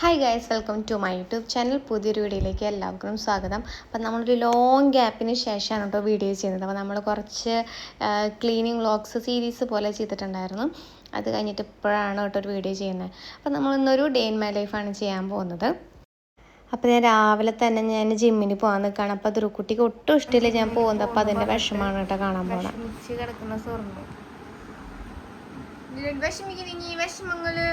Hi guys, welcome to my YouTube channel. പുതിയൊരു വീഡിയോയിലേക്ക് എല്ലാവർക്കും സ്വാഗതം. അപ്പം നമ്മളൊരു ലോങ് ഗ്യാപ്പിന് ശേഷമാണ് കേട്ടോ വീഡിയോ ചെയ്യുന്നത്. അപ്പോൾ നമ്മൾ കുറച്ച് ക്ലീനിങ് വ്ളോഗ്സ് സീരീസ് പോലെ ചെയ്തിട്ടുണ്ടായിരുന്നു. അത് കഴിഞ്ഞിട്ട് ഇപ്പോഴാണ് കേട്ടോ ഒരു വീഡിയോ ചെയ്യുന്നത്. അപ്പം നമ്മൾ ഇന്നൊരു ഡേ ഇൻ മൈ ലൈഫാണ് ചെയ്യാൻ പോകുന്നത്. അപ്പോൾ ഞാൻ രാവിലെ തന്നെ ഞാൻ ജിമ്മിന് പോകാൻ നിൽക്കുകയാണ്. അപ്പോൾ അതൊരു കുട്ടിക്ക് ഒട്ടും ഇഷ്ടമില്ല ഞാൻ പോകുന്നത്. അപ്പോൾ അതിൻ്റെ വിഷമമാണ് കേട്ടോ കാണാൻ പോകണം. കിടക്കുന്ന സ്വർണ്ണം വിഷമങ്ങള്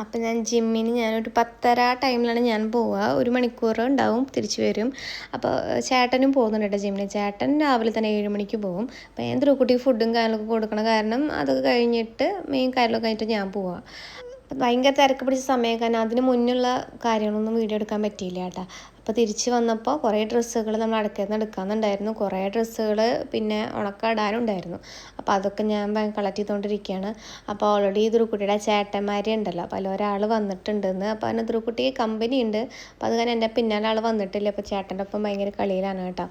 അപ്പം ഞാൻ ജിമ്മിന് ഞാനൊരു 10:30 ടൈമിലാണ് ഞാൻ പോവുക. 1 മണിക്കൂർ ഉണ്ടാവും, തിരിച്ചു വരും. അപ്പോൾ ചേട്ടനും പോകുന്നുണ്ട് കേട്ടോ ജിമ്മിന്. ചേട്ടൻ രാവിലെ തന്നെ 7 മണിക്ക് പോകും. അപ്പോൾ ഞാൻ കുട്ടിക്ക് ഫുഡും കാര്യങ്ങളൊക്കെ കൊടുക്കണം. കാരണം അതൊക്കെ കഴിഞ്ഞിട്ട് മെയിൻ കാര്യങ്ങളൊക്കെ കഴിഞ്ഞിട്ട് ഞാൻ പോവാം. ഭയങ്കര തിരക്ക് പിടിച്ച സമയം, കാരണം അതിന് മുന്നുള്ള കാര്യങ്ങളൊന്നും വീഡിയോ എടുക്കാൻ പറ്റിയില്ല കേട്ടോ. അപ്പോൾ തിരിച്ച് വന്നപ്പോൾ കുറേ ഡ്രസ്സുകൾ നമ്മൾ അടുക്കയിൽ നിന്ന് എടുക്കാമെന്നുണ്ടായിരുന്നു. കുറേ ഡ്രസ്സുകൾ പിന്നെ ഉണക്കാടാനുണ്ടായിരുന്നു. അപ്പോൾ അതൊക്കെ ഞാൻ കളക്ട് ചെയ്തുകൊണ്ടിരിക്കുകയാണ്. അപ്പോൾ ഓൾറെഡി ധ്രുക്കുട്ടിയുടെ ചേട്ടന്മാരെ ഉണ്ടല്ലോ, അപ്പോൾ ഒരാൾ വന്നിട്ടുണ്ടെന്ന്. അപ്പോൾ അതിന് ധ്രുക്കുട്ടി കമ്പനി ഉണ്ട്. അപ്പോൾ അത് കാരണം എൻ്റെ പിന്നാലെ ആൾ വന്നിട്ടില്ല. അപ്പോൾ ചേട്ടൻ്റെ ഒപ്പം ഭയങ്കര കളിയിലാണ് കേട്ടോ.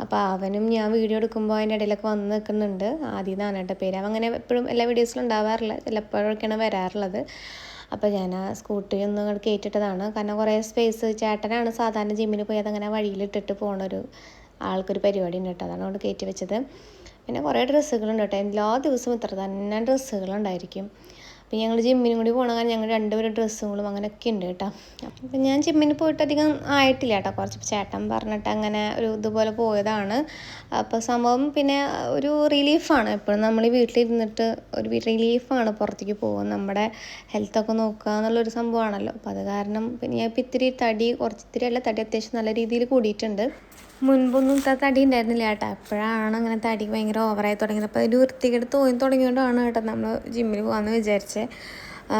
അപ്പോൾ അവനും ഞാൻ വീഡിയോ എടുക്കുമ്പോൾ അതിൻ്റെ ഇടയിലൊക്കെ വന്ന് നിൽക്കുന്നുണ്ട്. ആദ്യം നിന്നാണ് കേട്ടോ പേര്. അവൻ അങ്ങനെ എപ്പോഴും എല്ലാ വീഡിയോസിലും ഉണ്ടാവാറില്ല, ചിലപ്പോഴൊക്കെയാണ് വരാറുള്ളത്. അപ്പോൾ ഞാൻ ആ സ്കൂട്ടി ഒന്ന് കയറ്റിട്ടതാണ്. കാരണം കുറേ സ്പേസ്, ചേട്ടനാണ് സാധാരണ ജിമ്മിന് പോയി അതങ്ങനെ വഴിയിലിട്ടിട്ട് പോണൊരു ആൾക്കൊരു പരിപാടി ഉണ്ട് കേട്ടോ. അതാണ് അവിടെ കയറ്റി വെച്ചത്. പിന്നെ കുറേ ഡ്രസ്സുകളുണ്ട് കേട്ടോ. എല്ലാ ദിവസവും ഇത്ര തന്നെ ഡ്രസ്സുകളുണ്ടായിരിക്കും. അപ്പോൾ ഞങ്ങൾ ജിമ്മിനും കൂടി പോകണ കാരണം ഞങ്ങൾ രണ്ടുപേരും ഡ്രസ്സുകളും അങ്ങനെയൊക്കെ ഉണ്ട് കേട്ടോ. അപ്പം ഞാൻ ജിമ്മിന് പോയിട്ട് അധികം ആയിട്ടില്ല കേട്ടോ. കുറച്ച് ചേട്ടൻ പറഞ്ഞിട്ട് അങ്ങനെ ഒരു ഇതുപോലെ പോയതാണ്. അപ്പോൾ സംഭവം പിന്നെ ഒരു റിലീഫാണ്. എപ്പോഴും നമ്മൾ വീട്ടിലിരുന്നിട്ട് ഒരു റിലീഫാണ് പുറത്തേക്ക് പോകുക, നമ്മുടെ ഹെൽത്തൊക്കെ നോക്കുക എന്നുള്ളൊരു സംഭവമാണല്ലോ. അപ്പോൾ അത് കാരണം പിന്നെ ഞാൻ ഇപ്പം ഇത്തിരി ഇത്തിരി അല്ല തടി അത്യാവശ്യം നല്ല രീതിയിൽ കൂടിയിട്ടുണ്ട്. മുൻപൊന്നും തടി ഉണ്ടായിരുന്നില്ല കേട്ടോ. എപ്പോഴാണ് അങ്ങനെ തടി ഭയങ്കര ഓവറായി തുടങ്ങിയത്. അപ്പോൾ ഒരു വൃത്തികേട് തോന്നി തുടങ്ങിയതുകൊണ്ടാണ് കേട്ടോ നമ്മൾ ജിമ്മിൽ പോകാമെന്ന് വിചാരിച്ചത്.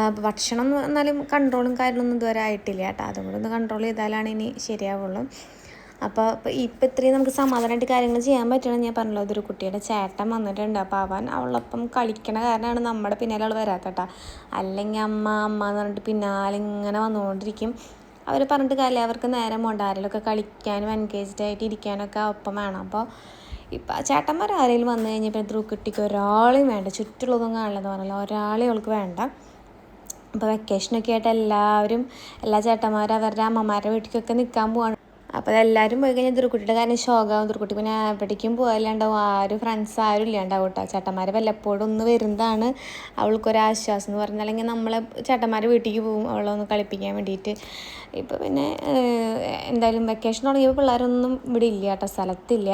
അപ്പോൾ ഭക്ഷണം എന്നാലും കൺട്രോളും കാര്യങ്ങളൊന്നും ഇതുവരെ ആയിട്ടില്ല കേട്ടോ. അതും കൂടെ ഒന്ന് കൺട്രോൾ ചെയ്താലാണ് ഇനി ശരിയാവുള്ളൂ. അപ്പോൾ ഇപ്പം ഇത്രയും നമുക്ക് സമാധാനമായിട്ട് കാര്യങ്ങൾ ചെയ്യാൻ പറ്റണം. ഞാൻ പറഞ്ഞല്ലോ, അതൊരു കുട്ടിയുടെ ചേട്ടൻ വന്നിട്ടുണ്ട്. അപ്പോൾ അവളൊപ്പം കളിക്കണ കാരണമാണ് നമ്മുടെ പിന്നാലെ അവൾ വരാത്ത കേട്ടോ. അല്ലെങ്കിൽ അമ്മ എന്ന് പറഞ്ഞിട്ട് പിന്നാലെ ഇങ്ങനെ വന്നുകൊണ്ടിരിക്കും. അവർ പറഞ്ഞിട്ട് കാര്യമില്ല, അവർക്ക് നേരം പോകണ്ട. ആരെങ്കിലുമൊക്കെ കളിക്കാനും എൻഗേജ്ഡ് ആയിട്ട് ഇരിക്കാനൊക്കെ ഒപ്പം വേണം. അപ്പോൾ ഇപ്പം ചേട്ടന്മാർ ആരെങ്കിലും വന്നു കഴിഞ്ഞപ്പോൾ ധ്രുക്കുട്ടിക്ക് ഒരാളെയും വേണ്ട, ചുറ്റുള്ളതൊന്നും കാണില്ലെന്ന് പറഞ്ഞല്ലോ, ഒരാളെയും അവൾക്ക് വേണ്ട. അപ്പോൾ വെക്കേഷനൊക്കെ ആയിട്ട് എല്ലാ ചേട്ടന്മാരും അവരുടെ അമ്മമാരുടെ വീട്ടിലേക്കൊക്കെ നിൽക്കാൻ പോവാണ്. അപ്പോൾ അതെല്ലാവരും പോയി കഴിഞ്ഞാൽ ധ്രുക്കുട്ടിയുടെ കാര്യം ശോകമാവും. ധ്രുക്കുട്ടി പിന്നെ എവിടേക്കും പോകാനില്ലാണ്ടാവും, ഫ്രണ്ട്സ് ആരും ഇല്ലാണ്ടാവും കേട്ടോ. ചേട്ടന്മാർ വല്ലപ്പോഴും ഒന്ന് വരുന്നതാണ് അവൾക്കൊരാശ്വാസം എന്ന് പറഞ്ഞാൽ. അല്ലെങ്കിൽ നമ്മളെ ചേട്ടന്മാർ വീട്ടിലേക്ക് പോകും അവളെ ഒന്ന് കളിപ്പിക്കാൻ വേണ്ടിയിട്ട്. ഇപ്പോൾ പിന്നെ എന്തായാലും വെക്കേഷൻ തുടങ്ങിയപ്പോൾ പിള്ളേരൊന്നും ഇവിടെ ഇല്ല കേട്ടോ, സ്ഥലത്തില്ല.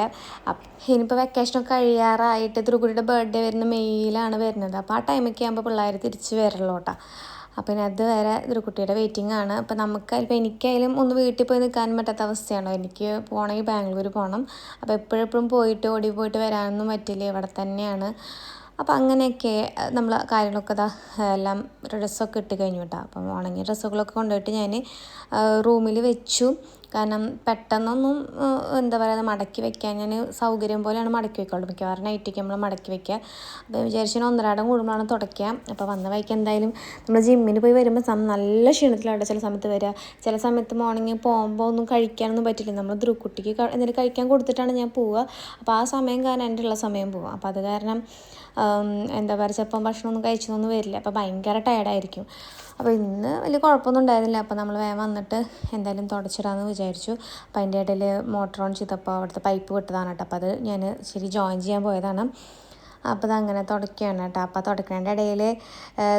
ഇനിയിപ്പോൾ വെക്കേഷനൊക്കെ കഴിയാറായിട്ട് ധ്രുക്കുട്ടിയുടെ ബർത്ത്ഡേ വരുന്ന മെയ്യിലാണ് വരുന്നത്. അപ്പോൾ ആ ടൈമൊക്കെ ആകുമ്പോൾ പിള്ളേർ തിരിച്ച് വരല്ലോ കേട്ടോ. അപ്പം പിന്നെ അതുവരെ ധ്രുക്കുട്ടിയുടെ വെയിറ്റിംഗ് ആണ്. അപ്പോൾ എനിക്കായാലും ഒന്ന് വീട്ടിൽ പോയി നിൽക്കാനും പറ്റാത്ത അവസ്ഥയാണോ. എനിക്ക് പോകണമെങ്കിൽ ബാംഗ്ലൂർ പോകണം. അപ്പോൾ എപ്പോഴെപ്പോഴും ഓടി പോയിട്ട് വരാനൊന്നും പറ്റില്ല, ഇവിടെ തന്നെയാണ്. അപ്പോൾ അങ്ങനെയൊക്കെ നമ്മൾ കാര്യങ്ങളൊക്കെ എല്ലാം ഡ്രസ്സൊക്കെ ഇട്ട് കഴിഞ്ഞു കേട്ടോ. അപ്പം ഉണങ്ങിയ ഡ്രസ്സുകളൊക്കെ കൊണ്ടുപോയിട്ട് ഞാൻ റൂമിൽ വെച്ചു. കാരണം പെട്ടെന്നൊന്നും എന്താ പറയുക മടക്കി വെക്കാൻ ഞാൻ സൗകര്യം പോലെയാണ് മടക്കി വെക്കുള്ളൂ. മിക്കവാറും നൈറ്റൊക്കെ നമ്മൾ മടക്കി വെക്കുക. അപ്പോൾ വിചാരിച്ചാൽ ഒന്നരാടം കൂടുമ്പോഴാണ് തുടയ്ക്കുക. അപ്പോൾ വന്ന വഴിക്ക് എന്തായാലും നമ്മൾ ജിമ്മിന് പോയി വരുമ്പോൾ നല്ല ക്ഷീണത്തിലാണ് ചില സമയത്ത് വരിക. ചില സമയത്ത് മോർണിംഗ് പോകുമ്പോൾ ഒന്നും കഴിക്കാനൊന്നും പറ്റില്ല. നമ്മൾ ധ്രുക്കുട്ടിക്ക് എന്തെങ്കിലും കഴിക്കാൻ കൊടുത്തിട്ടാണ് ഞാൻ പോവുക. അപ്പോൾ ആ സമയം കാരണം എൻ്റെ ഉള്ള സമയം പോവുക. അപ്പോൾ അത് കാരണം എന്താ പറയുക ചിലപ്പം ഭക്ഷണമൊന്നും കഴിച്ചൊന്നും വരില്ല. അപ്പോൾ ഭയങ്കര ടയർഡായിരിക്കും. അപ്പോൾ ഇന്ന് വലിയ കുഴപ്പമൊന്നും ഉണ്ടായിരുന്നില്ല. അപ്പോൾ നമ്മൾ വേഗം വന്നിട്ട് എന്തായാലും തുടച്ചിടാമെന്ന് വിചാരിച്ചു. അപ്പോൾ അതിൻ്റെ ഇടയിൽ മോട്ടർ ഓൺ ചെയ്തപ്പോൾ അവിടുത്തെ പൈപ്പ് വിട്ടതാണ് കേട്ടോ. അപ്പോൾ അത് ഞാൻ ജോയിൻ ചെയ്യാൻ പോയതാണ്. അപ്പോൾ അതങ്ങനെ തുടയ്ക്കുകയാണ് കേട്ടോ. അപ്പോൾ തുടയ്ക്കേണ്ട ഇടയിൽ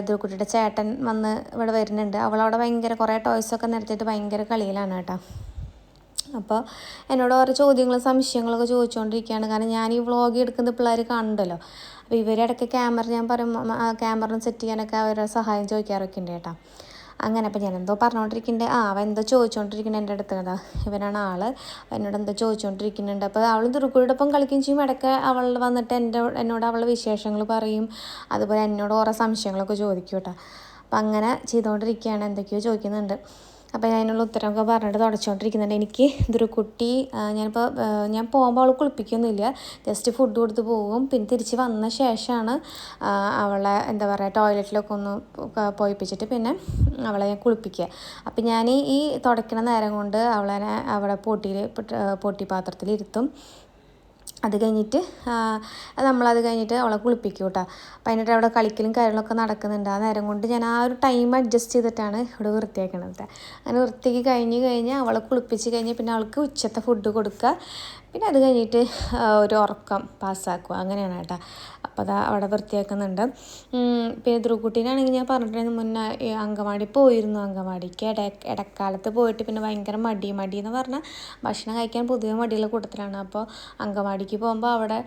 ധ്രുക്കുട്ടിയുടെ ചേട്ടൻ വന്ന് ഇവിടെ വരുന്നുണ്ട്. അവളവിടെ ഭയങ്കര കുറേ ടോയ്സൊക്കെ നിരത്തിയിട്ട് ഭയങ്കര കളിയിലാണ് കേട്ടോ. അപ്പോൾ എന്നോട് ഓരോ ചോദ്യങ്ങളും സംശയങ്ങളൊക്കെ ചോദിച്ചുകൊണ്ടിരിക്കുകയാണ്. കാരണം ഞാൻ ഈ വ്ളോഗ് എടുക്കുന്നത് പിള്ളേർ കാണുന്നുണ്ടല്ലോ. അപ്പോൾ ഇവരിടയ്ക്ക് ഞാൻ പറയുമ്പോൾ ക്യാമറ സെറ്റ് ചെയ്യാനൊക്കെ അവരുടെ സഹായം ചോദിക്കാറൊക്കെ ഉണ്ട് കേട്ടോ. അങ്ങനെ അപ്പോൾ ഞാൻ എന്തോ പറഞ്ഞുകൊണ്ടിരിക്കുന്നുണ്ട്. അവൻ എന്തോ ചോദിച്ചുകൊണ്ടിരിക്കുന്നുണ്ട് എൻ്റെ അടുത്ത് കേട്ടോ. ഇവനാണ് ആൾ. എന്നോട് എന്തോ ചോദിച്ചുകൊണ്ടിരിക്കുന്നുണ്ട്. അപ്പോൾ അവൾ ധ്രുക്കുട്ടിയുടെ ഒപ്പം കളിക്കുകയും ചെയ്യും. ഇടയ്ക്ക് അവൾ വന്നിട്ട് എന്നോട് അവളുടെ വിശേഷങ്ങൾ പറയും. അതുപോലെ എന്നോട് കുറേ സംശയങ്ങളൊക്കെ ചോദിക്കും കേട്ടോ. അപ്പം അങ്ങനെ ചെയ്തുകൊണ്ടിരിക്കുകയാണ്. എന്തൊക്കെയോ ചോദിക്കുന്നുണ്ട്. അപ്പോൾ ഞാൻ അതിനുള്ള ഉത്തരമൊക്കെ പറഞ്ഞിട്ട് തുടച്ചുകൊണ്ടിരിക്കുന്നുണ്ട്. എനിക്ക് ധ്രുക്കുട്ടി ഞാൻ പോകുമ്പോൾ അവൾ കുളിപ്പിക്കൊന്നുമില്ല, ജസ്റ്റ് ഫുഡ് കൊടുത്ത് പോകും. പിന്നെ തിരിച്ച് വന്ന ശേഷമാണ് അവളെ എന്താ പറയുക ടോയ്ലറ്റിലൊക്കെ ഒന്ന് പോയിപ്പിച്ചിട്ട് പിന്നെ അവളെ ഞാൻ കുളിപ്പിക്കുക. അപ്പം ഞാൻ ഈ തുടയ്ക്കണ നേരം കൊണ്ട് അവളെ അവിടെ പൊട്ടി പാത്രത്തിലിരുത്തും. അത് കഴിഞ്ഞിട്ട് നമ്മളത് കഴിഞ്ഞിട്ട് അവളെ കുളിപ്പിക്കും കേട്ടോ. അപ്പം അതിൻ്റെ അവിടെ കളിക്കലും കാര്യങ്ങളൊക്കെ നടക്കുന്നുണ്ട്. ആ നേരം കൊണ്ട് ഞാൻ ആ ഒരു ടൈം അഡ്ജസ്റ്റ് ചെയ്തിട്ടാണ് ഇവിടെ വൃത്തിയാക്കണത്. അങ്ങനെ വൃത്തിയാക്കി കഴിഞ്ഞ് അവളെ കുളിപ്പിച്ച് കഴിഞ്ഞ് പിന്നെ അവൾക്ക് ഉച്ചത്തെ ഫുഡ് കൊടുക്കുക. പിന്നെ അത് കഴിഞ്ഞിട്ട് ഒരു ഉറക്കം പാസ്സാക്കുക. അങ്ങനെയാണ് കേട്ടോ. അപ്പോൾ അതാ അവിടെ വൃത്തിയാക്കുന്നുണ്ട്. പിന്നെ ധ്രുവക്കുട്ടീനാണെങ്കിൽ ഞാൻ പറഞ്ഞിട്ടുണ്ടെങ്കിൽ മുന്നേ അങ്കവാടി പോയിരുന്നു. അങ്കവാടിക്ക് ഇടക്കാലത്ത് പോയിട്ട് പിന്നെ ഭയങ്കര മടി എന്ന് പറഞ്ഞാൽ ഭക്ഷണം കഴിക്കാൻ പൊതുവെ മടിയുള്ള കൂട്ടത്തിലാണ്. അപ്പോൾ അങ്കവാടിക്ക് പോകുമ്പോൾ അവിടെ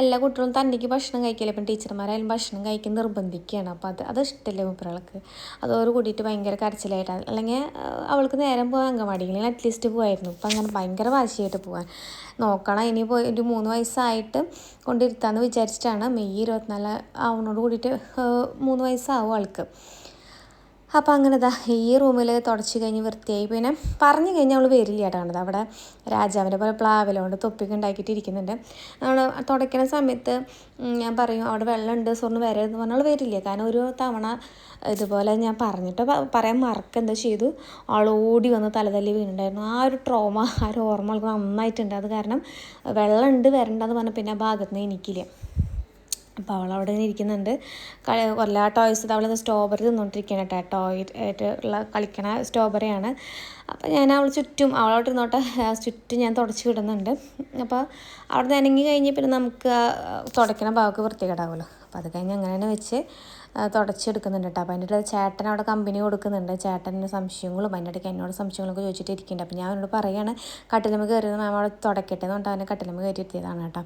എല്ലാ കുട്ടികളും തന്നിക്ക് ഭക്ഷണം കഴിക്കില്ല. ഇപ്പം ടീച്ചർമാരായാലും ഭക്ഷണം കഴിക്കാൻ നിർബന്ധിക്കുകയാണ്. അപ്പോൾ അത് ഇഷ്ടമല്ലേ മൂപ്പരാൾക്ക്. അതോട് കൂടിയിട്ട് ഭയങ്കര കരച്ചിലായിട്ടാണ്. അല്ലെങ്കിൽ അവൾക്ക് നേരം പോകാൻ അങ്കവാടിയിൽ അറ്റ്ലീസ്റ്റ് പോകായിരുന്നു. ഇപ്പം അങ്ങനെ ഭയങ്കര വാശിയായിട്ട് പോകാൻ നോക്കണം. ഇനി പോയി ഒരു 3 വയസ്സായിട്ട് കൊണ്ടിരുത്താമെന്ന് വിചാരിച്ചിട്ടാണ്. മെയ് 24 ആവുന്നതോട് കൂടിയിട്ട് 3 വയസ്സാവും ആൾക്ക്. അപ്പോൾ അങ്ങനെ ഇതാ ഈ റൂമിൽ തുടച്ച് കഴിഞ്ഞ് വൃത്തിയായി. പിന്നെ പറഞ്ഞു കഴിഞ്ഞാൽ അവൾ വരില്ല കേട്ടോ. കണ്ടത് അവിടെ രാജാവിൻ്റെ പോലെ പ്ലാവിലോണ്ട് തൊപ്പിക്ക് ഉണ്ടാക്കിയിട്ട് ഇരിക്കുന്നുണ്ട്. നമ്മൾ തുടയ്ക്കുന്ന സമയത്ത് ഞാൻ പറയും അവിടെ വെള്ളമുണ്ട് സ്വർണ്ണം വരരുതെന്ന് പറഞ്ഞാൽ വരില്ല. കാരണം ഒരു തവണ ഇതുപോലെ ഞാൻ പറഞ്ഞിട്ട് പറയാൻ മറക്കെന്താ ചെയ്തു, അവൾ ഓടി വന്ന് തലതല്ലി വീണിട്ടുണ്ടായിരുന്നു. ആ ഒരു ട്രോമ, ആ ഒരു ഓർമ്മ അവൾക്ക് നന്നായിട്ടുണ്ട്. അത് കാരണം വെള്ളമുണ്ട് വരണ്ടെന്ന് പറഞ്ഞാൽ പിന്നെ ആ ഭാഗത്ത് നിന്ന് എനിക്കില്ല. അപ്പോൾ അവളവിടെ ഇരിക്കുന്നുണ്ട്. എല്ലാ ടോയ്സ് അവൾ സ്ട്രോബെറി തിന്നുകൊണ്ടിരിക്കുകയാണ് കേട്ടോ. ടോയ് ആയിട്ടുള്ള കളിക്കണ സ്ട്രോബെറിയാണ്. അപ്പോൾ ഞാൻ അവൾ ചുറ്റും അവളോട്ട് ഇരുന്നോട്ടെ ചുറ്റും ഞാൻ തുടച്ച് വിടുന്നുണ്ട്. അപ്പോൾ അവിടെ നനങ്ങി കഴിഞ്ഞ് പിന്നെ നമുക്ക് തുടയ്ക്കണ ഭാഗമൊക്കെ വൃത്തികേടാവുമല്ലോ. അപ്പോൾ അത് കഴിഞ്ഞ് അങ്ങനെ തന്നെ വെച്ച് തുടച്ചെടുക്കുന്നുണ്ട് കേട്ടോ. അപ്പോൾ അതിൻ്റെ ഇടയിൽ ചേട്ടൻ അവിടെ കമ്പനി കൊടുക്കുന്നുണ്ട്. ചേട്ടൻ്റെ സംശയങ്ങളും അതിൻ്റെ ഇടയ്ക്ക് എന്നോട് സംശയങ്ങളൊക്കെ ചോദിച്ചിട്ട് ഇരിക്കുന്നുണ്ട്. അപ്പോൾ ഞാൻ അവനോട് പറയുകയാണ് കട്ടിലമ്മ കയറിയത് മാം അവിടെ തുടക്കട്ടെ എന്ന് പറഞ്ഞിട്ട് അവനെ കട്ടിലമ്മ കയറി എത്തിയതാണ് കേട്ടോ.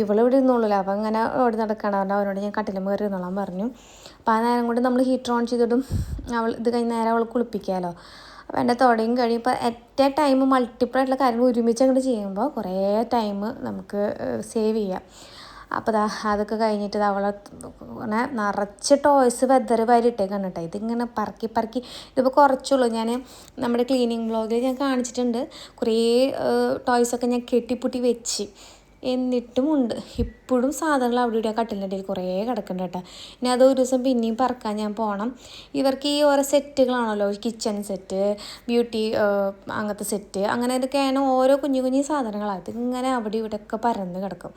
ഇവളിവിടെ ഇരുന്നുള്ളൂല്ലോ. അപ്പോൾ അങ്ങനെ ഓടി നടക്കണം. അവനോട് ഞാൻ കട്ടിലമ്മ കയറി ഇരുന്നോളാൻ പറഞ്ഞു. അപ്പോൾ ആ നേരം കൊണ്ട് നമ്മൾ ഹീറ്റർ ഓൺ ചെയ്തിട്ടും ഇത് കഴിഞ്ഞ് നേരം അവൾ കുളിപ്പിക്കാമല്ലോ. അപ്പോൾ എൻ്റെ തുടയും കഴിയും. ഇപ്പോൾ അറ്റ് എ ടൈം മൾട്ടിപ്പിൾ ആയിട്ടുള്ള കാര്യങ്ങൾ ഒരുമിച്ച് അങ്ങോട്ട് ചെയ്യുമ്പോൾ കുറേ ടൈം നമുക്ക് സേവ് ചെയ്യാം. അപ്പോൾ അതൊക്കെ കഴിഞ്ഞിട്ട് അവളെ ഇങ്ങനെ നിറച്ച് ടോയ്സ് വെതറി വാരിയിട്ടേക്കാണ് കേട്ടോ. ഇതിങ്ങനെ പറക്കി ഇതിപ്പോൾ കുറച്ചുള്ളൂ. ഞാൻ നമ്മുടെ ക്ലീനിങ് വ്ളോഗിൽ ഞാൻ കാണിച്ചിട്ടുണ്ട്. കുറേ ടോയ്സൊക്കെ ഞാൻ കെട്ടിപ്പൂട്ടി വെച്ച്. എന്നിട്ടുമുണ്ട് ഇപ്പോഴും സാധനങ്ങൾ അവിടെ ഇവിടെ കട്ടിലിൻ്റെ ഇടയിൽ കുറേ കിടക്കുന്നുണ്ട് കേട്ടോ. ഇനി അത് ഒരു ദിവസം പിന്നെയും പറക്കാൻ ഞാൻ പോകണം. ഇവർക്ക് ഈ ഓരോ സെറ്റുകളാണല്ലോ, കിച്ചൺ സെറ്റ്, ബ്യൂട്ടി അങ്ങനത്തെ സെറ്റ്, അങ്ങനെ ഇതൊക്കെയാണ് ഓരോ കുഞ്ഞു സാധനങ്ങളാണ്. ഇതിങ്ങനെ അവിടെ ഇവിടെയൊക്കെ പരന്ന് കിടക്കും.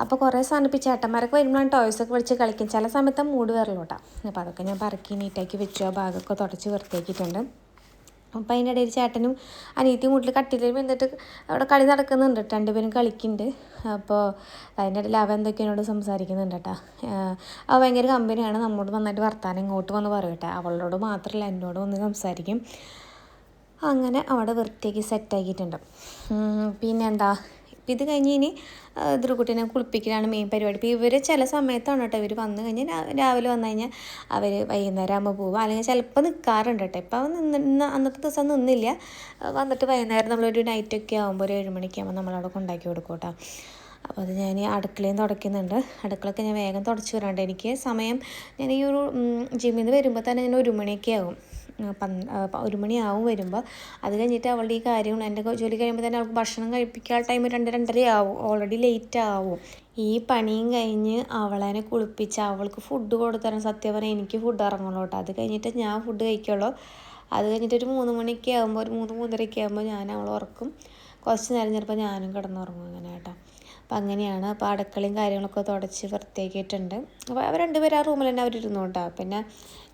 അപ്പോൾ കുറേ സാധനം ഇപ്പോൾ ചേട്ടന്മാരൊക്കെ വരുമ്പോഴാണ് ടോയ്സൊക്കെ വെച്ച് കളിക്കും. ചില സമയത്ത് മൂഡ് വരലോട്ടാ. അപ്പോൾ അതൊക്കെ ഞാൻ പറക്കി നീറ്റാക്കി വെച്ചു. ആ ഭാഗമൊക്കെ തുടച്ച് വൃത്തിയാക്കിയിട്ടുണ്ട്. അപ്പോൾ അതിൻ്റെ ഇടയിൽ ചേട്ടനും അനിയത്തിയും വീട്ടിൽ കട്ടിലിൽ വന്നിട്ട് അവിടെ കളി നടക്കുന്നുണ്ട്. രണ്ടുപേരും കളിക്കുന്നുണ്ട്. അപ്പോൾ അതിൻ്റെ ഇടയിൽ അവൻ എന്തൊക്കെ എന്നോട് സംസാരിക്കുന്നുണ്ട് കേട്ടോ. അവ ഭയങ്കര കമ്പനിയാണ്. നമ്മോട് നന്നായിട്ട് വർത്താനം ഇങ്ങോട്ട് വന്ന് പറയും കേട്ടോ. അവളോട് മാത്രമല്ല എന്നോട് വന്ന് സംസാരിക്കും. അങ്ങനെ അവിടെ വൃത്തിയാക്കി സെറ്റാക്കിയിട്ടുണ്ട്. പിന്നെ എന്താ, ഇപ്പം ഇത് കഴിഞ്ഞ് ഇനി ധ്രുവക്കുട്ടീനെ കുളിപ്പിക്കലാണ് മെയിൻ പരിപാടി. ഇപ്പോൾ ഇവർ ചില സമയത്താണ് കേട്ടോ ഇവർ വന്നു കഴിഞ്ഞാൽ രാവിലെ വന്നു കഴിഞ്ഞാൽ അവർ വൈകുന്നേരം ആകുമ്പോൾ പോകും. അല്ലെങ്കിൽ ചിലപ്പോൾ നിൽക്കാറുണ്ട് കേട്ടോ. ഇപ്പോൾ അവൻ അന്നത്തെ ദിവസം നിന്നില്ല. വന്നിട്ട് വൈകുന്നേരം നമ്മളൊരു നൈറ്റൊക്കെ ആകുമ്പോൾ ഒരു 7 മണിക്ക് ആകുമ്പോൾ നമ്മളവിടെ കൊണ്ടാക്കി കൊടുക്കും കേട്ടോ. അപ്പോൾ അത് ഞാൻ അടുക്കളയും തുടയ്ക്കുന്നുണ്ട്. അടുക്കളയൊക്കെ ഞാൻ വേഗം തുടച്ച് വരാണ്ട് എനിക്ക് സമയം ഞാൻ ഈ ഒരു ജിമ്മിൽ നിന്ന് വരുമ്പോൾ തന്നെ ഞാൻ 1 മണിയൊക്കെ ആകും. 1 മണിയാവും വരുമ്പോൾ. അത് കഴിഞ്ഞിട്ട് അവളുടെ ഈ കാര്യങ്ങൾ എൻ്റെ ജോലി കഴിയുമ്പോൾ തന്നെ അവൾക്ക് ഭക്ഷണം കഴിപ്പിക്കാൻ ടൈം 2-2:30 ആവും. ഓൾറെഡി ലേറ്റ് ആവും. ഈ പണിയും കഴിഞ്ഞ് അവളെ കുളിപ്പിച്ച് അവൾക്ക് ഫുഡ് കൊടുത്തരാൻ സത്യം പറഞ്ഞാൽ എനിക്ക് ഫുഡ് ഇറങ്ങുള്ളൂ കേട്ടോ. അത് കഴിഞ്ഞിട്ട് ഞാൻ ഫുഡ് കഴിക്കുള്ളൂ. അത് കഴിഞ്ഞിട്ടൊരു 3 മണിയൊക്കെ ആകുമ്പോൾ, ഒരു 3-3:30 ആകുമ്പോൾ ഞാൻ അവളെ ഉറക്കും. കുറച്ച് നേരം ചിലപ്പോൾ ഞാനും കിടന്നുറങ്ങും. അങ്ങനെ കേട്ടോ. അപ്പോൾ അങ്ങനെയാണ്. അപ്പോൾ അടുക്കളയും കാര്യങ്ങളൊക്കെ തുടച്ച് വൃത്തിയാക്കിയിട്ടുണ്ട്. അപ്പോൾ അവർ രണ്ടുപേരും ആ റൂമിൽ തന്നെ അവരിരുന്നു കേട്ടോ. പിന്നെ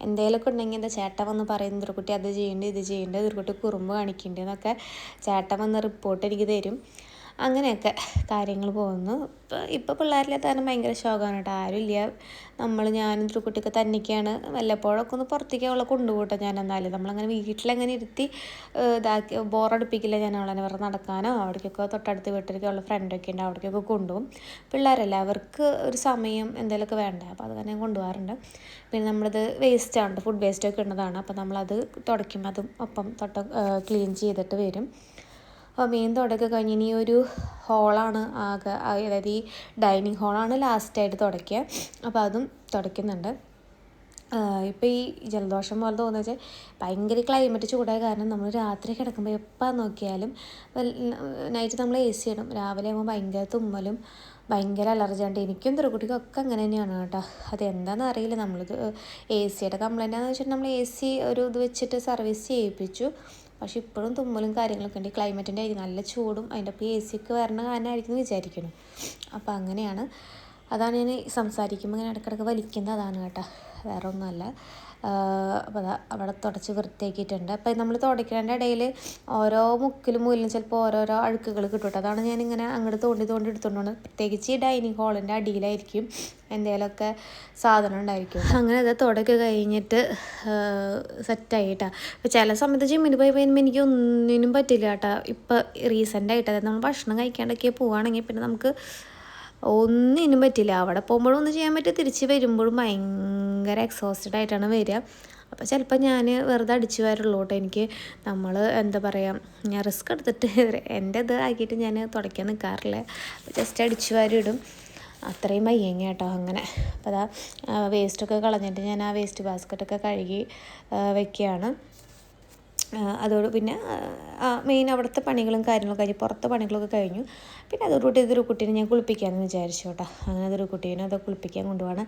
എന്തെങ്കിലുമൊക്കെ ഉണ്ടെങ്കിൽ എന്താ ചേട്ടൻ വന്ന് പറയും, ധ്രുവക്കുട്ടി അത് ചെയ്യേണ്ടത് ഇത് ചെയ്യേണ്ടത്, ധ്രുവക്കുട്ടി കുറുമ്പ് കാണിക്കേണ്ടത് എന്നൊക്കെ ചേട്ടൻ വന്ന് റിപ്പോർട്ട് എനിക്ക് തരും. അങ്ങനെയൊക്കെ കാര്യങ്ങൾ പോകുന്നു. ഇപ്പോൾ പിള്ളേരില്ലാത്ത കാരണം ഭയങ്കര ശോകമാണ് കേട്ടോ. ആരുമില്ല. ഞാനും ധ്രുവക്കുട്ടിയൊക്കെ തന്നിക്കാണ്. വല്ലപ്പോഴൊക്കെ ഒന്ന് പുറത്തേക്ക് അവളെ കൊണ്ടുപോകട്ടോ. ഞാൻ എന്നാലും നമ്മളങ്ങനെ വീട്ടിലങ്ങനെ ഇരുത്തി ബോറടിപ്പിക്കില്ല. ഞാൻ അവളെ വെറുതെ നടക്കാനോ അവിടേക്കൊക്കെ തൊട്ടടുത്ത് വീട്ടിലേക്ക് അവളുടെ ഫ്രണ്ടൊക്കെ ഉണ്ട്, അവിടേക്കൊക്കെ കൊണ്ടുപോകും. പിള്ളേരല്ല, അവർക്ക് ഒരു സമയം എന്തെങ്കിലുമൊക്കെ വേണ്ടേ. അപ്പോൾ അത് തന്നെ ഞാൻ കൊണ്ടുപോകാറുണ്ട്. പിന്നെ നമ്മളിത് വേസ്റ്റാണ്, ഫുഡ് വേസ്റ്റൊക്കെ ഉള്ളതാണ്. അപ്പോൾ നമ്മളത് തുടയ്ക്കുമ്പോൾ അതും ഒപ്പം ക്ലീൻ ചെയ്തിട്ട് വരും. അപ്പോൾ മെയിൻ തുടക്കം കഴിഞ്ഞ് ഇനി ഒരു ഹോളാണ് ആകെ, അതായത് ഈ ഡൈനിങ് ഹോളാണ് ലാസ്റ്റായിട്ട് തുടയ്ക്കുക. അപ്പോൾ അതും തുടയ്ക്കുന്നുണ്ട്. ഇപ്പോൾ ഈ ജലദോഷം പോലെ തോന്നുക വെച്ചാൽ ഭയങ്കര ക്ലൈമറ്റ് ചൂടായ കാരണം നമ്മൾ രാത്രി കിടക്കുമ്പോൾ എപ്പോൾ നോക്കിയാലും നൈറ്റ് നമ്മൾ AC ഇടും. രാവിലെ ആകുമ്പോൾ ഭയങ്കര തുമ്മലും ഭയങ്കര അലർജിയുണ്ട്. എനിക്കും ധ്രുവക്കുട്ടിക്കൊക്കെ അങ്ങനെ തന്നെയാണ് കേട്ടോ. അതെന്താണെന്ന് അറിയില്ല. നമ്മളിത് AC കംപ്ലൈൻറ്റാണെന്ന് വെച്ചിട്ട് നമ്മൾ AC ഒരു ഇത് വെച്ചിട്ട് സർവീസ് ചെയ്യിപ്പിച്ചു. പക്ഷെ ഇപ്പോഴും തുമ്മലും കാര്യങ്ങളൊക്കെ ഉണ്ട്. ക്ലൈമറ്റിൻ്റെ ആയിരിക്കും, നല്ല ചൂടും അതിൻ്റെ ഒപ്പം AC ഒക്കെ വരണ കാരണമായിരിക്കും എന്ന് വിചാരിക്കണം. അപ്പോൾ അങ്ങനെയാണ്. അതാണ് ഞാൻ സംസാരിക്കുമ്പോൾ ഇങ്ങനെ ഇടയ്ക്കിടയ്ക്ക് വലിക്കുന്നത് അതാണ് കേട്ടോ, വേറെ ഒന്നുമല്ല. അപ്പോൾ അതാ അവിടെ തുടച്ച് വൃത്തിയാക്കിയിട്ടുണ്ട്. അപ്പോൾ നമ്മൾ തുടയ്ക്കേണ്ട ഇടയിൽ ഓരോ മുക്കിലും മൂലിലും ചിലപ്പോൾ ഓരോരോ അഴുക്കുകൾ കിട്ടും കേട്ടോ. അതാണ് ഞാനിങ്ങനെ അങ്ങോട്ട് തോണ്ടി എടുത്തുകൊണ്ടാണ്. പ്രത്യേകിച്ച് ഈ ഡൈനിങ് ഹാളിൻ്റെ അടിയിലായിരിക്കും എന്തെങ്കിലുമൊക്കെ സാധനം ഉണ്ടായിരിക്കും. അങ്ങനെ അത് തുടയ്ക്ക് കഴിഞ്ഞിട്ട് സെറ്റായിട്ടാ. അപ്പോൾ ചില സമയത്ത് ജിമ്മിന് പോയി കഴിയുമ്പോൾ എനിക്ക് ഒന്നിനും പറ്റില്ല കേട്ടോ. ഇപ്പോൾ റീസെൻ്റായിട്ട് അതായത് നമ്മൾ ഭക്ഷണം കഴിക്കാണ്ടൊക്കെ പോവുകയാണെങ്കിൽ പിന്നെ നമുക്ക് ഒന്നിനും പറ്റില്ല. അവിടെ പോകുമ്പോഴും ഒന്നും ചെയ്യാൻ പറ്റും, തിരിച്ച് വരുമ്പോഴും ഭയങ്കര എക്സോസ്റ്റഡ് ആയിട്ടാണ് വരിക. അപ്പോൾ ചിലപ്പോൾ ഞാൻ വെറുതെ അടിച്ചു വരുള്ളൂ കേട്ടോ. എനിക്ക് നമ്മൾ എന്താ പറയുക, ഞാൻ റിസ്ക് എടുത്തിട്ട് എൻ്റെ ഇത് ആക്കിയിട്ട് ഞാൻ തുടയ്ക്കാൻ നിൽക്കാറില്ല. ജസ്റ്റ് അടിച്ചു വാരിയിടും, അത്രയും വയ്യങ്ങ കേട്ടോ. അങ്ങനെ അപ്പോൾ അതാ വേസ്റ്റൊക്കെ കളഞ്ഞിട്ട് ഞാൻ ആ വേസ്റ്റ് ബാസ്ക്കറ്റൊക്കെ കഴുകി വയ്ക്കുകയാണ്. അതോട് പിന്നെ മെയിൻ അവിടുത്തെ പണികളും കാര്യങ്ങളൊക്കെ കഴിഞ്ഞു, പുറത്തെ പണികളൊക്കെ കഴിഞ്ഞു. പിന്നെ അതോടുകൂടി ഇതൊരു കുട്ടീനെ ഞാൻ കുളിപ്പിക്കാമെന്ന് വിചാരിച്ചു കേട്ടോ. അങ്ങനെ അതൊരു കുട്ടീനെ അത് കുളിപ്പിക്കാൻ കൊണ്ടുപോകണം.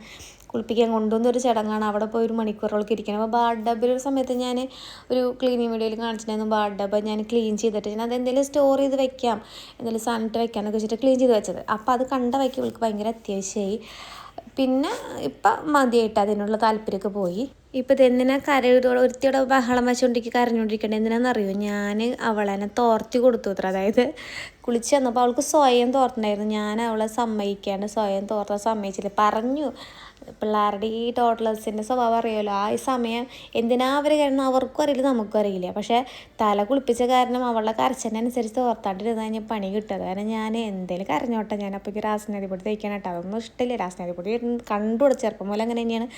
കുളിപ്പിക്കാൻ കൊണ്ടുവന്നൊരു ചടങ്ങാണ്. അവിടെ പോയി ഒരു മണിക്കൂറോളൊക്കെ ഇരിക്കണം. അപ്പോൾ ബാത്ത് ഡബ്ബിലൊരു സമയത്ത് ഞാൻ ഒരു ക്ലീനിങ് വീഡിയോയിൽ കാണിച്ചിട്ടുണ്ടായിരുന്നു. ബാത്ത് ഡബ്ബ ഞാൻ ക്ലീൻ ചെയ്തിട്ട് ഞാൻ അതെന്തെങ്കിലും സ്റ്റോർ ചെയ്ത് വെക്കാം, എന്തെങ്കിലും സാധനമായിട്ട് വെക്കാനൊക്കെ വെച്ചിട്ട് ക്ലീൻ ചെയ്ത് വെച്ചത്. അപ്പോൾ അത് കണ്ട വയ്ക്ക് ഇവൾക്ക് ഭയങ്കര അത്യാവശ്യമായി. പിന്നെ ഇപ്പം മതിയായിട്ട് അതിനുള്ള താല്പര്യമൊക്കെ പോയി. ഇപ്പം ഇതെന്തിനാ കരയോടെ ഒരുത്തിയുടെ ബഹളം വെച്ചുകൊണ്ടിരിക്കുക, കരഞ്ഞുകൊണ്ടിരിക്കണേ എന്തിനാണെന്നറിയോ, ഞാൻ അവളെന്നെ തോർത്തി കൊടുത്തു അത്ര. അതായത് കുളിച്ച് വന്നപ്പോൾ അവൾക്ക് സ്വയം തോർത്തുണ്ടായിരുന്നു. ഞാൻ അവളെ സമ്മതിക്കാണ്ട് സ്വയം തോർത്താൻ സമ്മതിച്ചില്ല. പറഞ്ഞു, പിള്ളേരുടെ ഈ ടോട്ട്ലേഴ്സിൻ്റെ സ്വഭാവം അറിയാമല്ലോ. ആ സമയം എന്തിനാ അവർ കാരണം അവർക്കും അറിയില്ല, നമുക്കും അറിയില്ല. പക്ഷേ തല കുളിപ്പിച്ച കാരണം അവളുടെ കരച്ചതിനനുസരിച്ച് തോർത്താണ്ടിരുന്നാൽ ഞാൻ പണി കിട്ടുന്നത്. കാരണം ഞാൻ എന്തെങ്കിലും കരഞ്ഞോട്ടെ, ഞാൻ അപ്പോൾ രാസനാദി പൊടി തയ്ക്കാനായിട്ട് അതൊന്നും ഇഷ്ടമില്ല. രാസനാദി പൊടി കണ്ടുകൂടെ ചെറുപ്പം പോലെ അങ്ങനെ തന്നെയാണ്.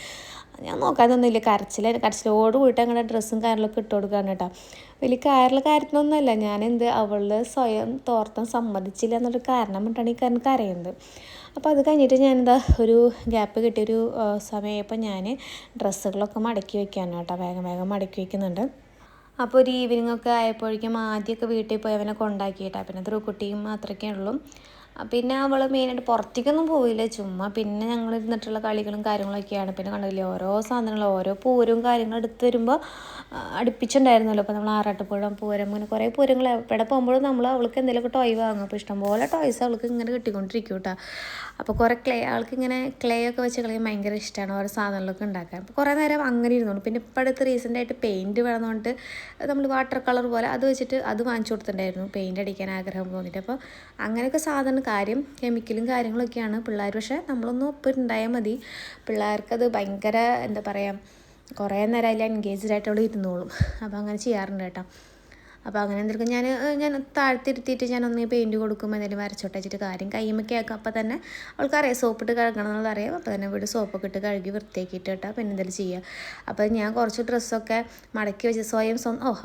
ഞാൻ നോക്കാനൊന്നുമില്ല, കരച്ചിലോട് കൂടിയിട്ട് അങ്ങനെ ഡ്രസ്സും കാര്യങ്ങളൊക്കെ ഇട്ട് കൊടുക്കാണ് കേട്ടോ. വലിയ കാര്യത്തിനൊന്നുമല്ല, ഞാനെന്ത് അവൾ സ്വയം തോർത്താൻ സമ്മതിച്ചില്ല എന്നൊരു കാരണം ഇട്ടാണ് ഈ കാരണം കരയുന്നത്. അപ്പോൾ അത് കഴിഞ്ഞിട്ട് ഞാനെന്താ ഒരു ഗ്യാപ്പ് കിട്ടിയൊരു സമയമായപ്പോൾ ഞാൻ ഡ്രസ്സുകളൊക്കെ മടക്കി വയ്ക്കാനാണ് കേട്ടോ. വേഗം മടക്കി വയ്ക്കുന്നുണ്ട്. അപ്പോൾ ഒരു ഈവനിങ് ഒക്കെ ആയപ്പോഴേക്കും ആദ്യമൊക്കെ വീട്ടിൽ പോയി അവനെ കൊണ്ടാക്കിയിട്ടാണ്. പിന്നെ ധ്രുവക്കുട്ടിയും മാത്രമേ ഉള്ളൂ. പിന്നെ അവൾ മെയിനായിട്ട് പുറത്തേക്കൊന്നും പോയില്ല, ചുമ്മാ പിന്നെ ഞങ്ങൾ ഇരുന്നിട്ടുള്ള കളികളും കാര്യങ്ങളൊക്കെയാണ്. പിന്നെ കണ്ടില്ലേ ഓരോ സാധനങ്ങളും ഓരോ പൂരവും കാര്യങ്ങളും എടുത്ത് വരുമ്പോൾ അടുപ്പിച്ചുണ്ടായിരുന്നല്ലോ. അപ്പോൾ നമ്മൾ ആറാട്ടുപുഴ പൂരം അങ്ങനെ കുറേ പൂരങ്ങൾ എവിടെ പോകുമ്പോഴും നമ്മൾ അവൾക്ക് എന്തെങ്കിലുമൊക്കെ ടോയ് വാങ്ങും. അപ്പോൾ ഇഷ്ടംപോലെ ടോയ്സ് അവൾക്ക് ഇങ്ങനെ കിട്ടിക്കൊണ്ടിരിക്കും കേട്ടോ. അപ്പോൾ കുറേ ആൾക്ക് ഇങ്ങനെ ഒക്കെ വെച്ച് കളിക്കാൻ ഭയങ്കര ഇഷ്ടമാണ്, ഓരോ സാധനങ്ങളൊക്കെ ഉണ്ടാക്കാൻ. അപ്പോൾ കുറേ നേരം അങ്ങനെ ഇരുന്നോളൂ. പിന്നെ ഇപ്പോൾ അടുത്ത് റീസെൻ്റായിട്ട് പെയിൻറ്റ് വേണമെന്ന് പറഞ്ഞിട്ട് നമ്മൾ വാട്ടർ കളർ പോലെ അത് വെച്ചിട്ട് അത് വാങ്ങിച്ചു കൊടുത്തിട്ടുണ്ടായിരുന്നു, പെയിൻറ്റ് അടിക്കാൻ ആഗ്രഹം തോന്നിയിട്ട്. അപ്പോൾ അങ്ങനെയൊക്കെ സാധനം കാര്യം കെമിക്കലും കാര്യങ്ങളൊക്കെയാണ് പിള്ളേർ. പക്ഷേ നമ്മളൊന്നും ഒപ്പം ഉണ്ടായാൽ മതി, പിള്ളേർക്കത് ഭയങ്കര എന്താ പറയുക, കുറേ നേരം അതിൽ എൻഗേജ്ഡ് ആയിട്ട് അവിടെ ഇരുന്നോളും. അപ്പോൾ അങ്ങനെ ചെയ്യാറുണ്ട് കേട്ടോ. അപ്പോൾ അങ്ങനെ എന്തെങ്കിലും ഞാൻ താഴ്ത്തിരുത്തിയിട്ട് ഞാനൊന്ന് പെയിൻറ്റ് കൊടുക്കുമ്പോൾ എന്തെങ്കിലും വരച്ചോട്ട് വെച്ചിട്ട് കാര്യം കയ്യുമൊക്കെ ആക്കും. അപ്പോൾ തന്നെ അവൾക്കറിയാം സോപ്പിട്ട് കഴുകണം എന്നുള്ളത് അറിയാം. അപ്പോൾ തന്നെ വീട് സോപ്പൊക്കെ ഇട്ട് കഴുകി വൃത്തിയാക്കിയിട്ട് കേട്ടോ പിന്നെ എന്തെങ്കിലും ചെയ്യുക. അപ്പോൾ ഞാൻ കുറച്ച് ഡ്രസ്സൊക്കെ മടക്കി വെച്ച് സ്വയം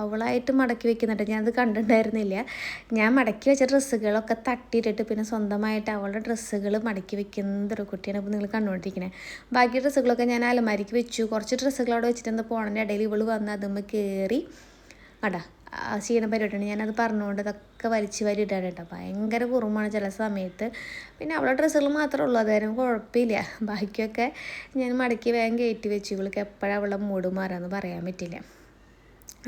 അവളായിട്ട് മടക്കി വെക്കുന്നുണ്ട്. ഞാനത് കണ്ടിട്ടുണ്ടായിരുന്നില്ല. ഞാൻ മടക്കി വെച്ച ഡ്രസ്സുകളൊക്കെ തട്ടിയിട്ടിട്ട് പിന്നെ സ്വന്തമായിട്ട് അവളുടെ ഡ്രസ്സുകൾ മടക്കി വെക്കുന്നത് ഒരു കുട്ടിയാണ്. അപ്പോൾ നിങ്ങൾ കണ്ടുകൊണ്ടിരിക്കുന്നത്. ബാക്കി ഡ്രസ്സുകളൊക്കെ ഞാൻ അലമാരിക്ക് വെച്ചു. കുറച്ച് ഡ്രസ്സുകൾ അവിടെ വെച്ചിട്ട് എന്താ പോകണതിൻ്റെ ഇടയിൽ ഇവൾ വന്ന് അതുമ്പോൾ കയറി അടാ ക്ഷീണം പരിപാടിയാണ്. ഞാനത് പറഞ്ഞുകൊണ്ട് അതൊക്കെ വലിച്ചു വാരി ഇടാൻ കേട്ടോ. ഭയങ്കര കുറുമാണ് ചില സമയത്ത്. പിന്നെ അവളുടെ ഡ്രസ്സുകൾ മാത്രമേ ഉള്ളൂ, അതായത് കുഴപ്പമില്ല. ബാക്കിയൊക്കെ ഞാൻ മടക്കി വേഗം കയറ്റി വെച്ചു. ഇവൾക്ക് എപ്പോഴാണ് അവളുടെ മൂഡ് മാറാമെന്ന് പറയാൻ പറ്റില്ല.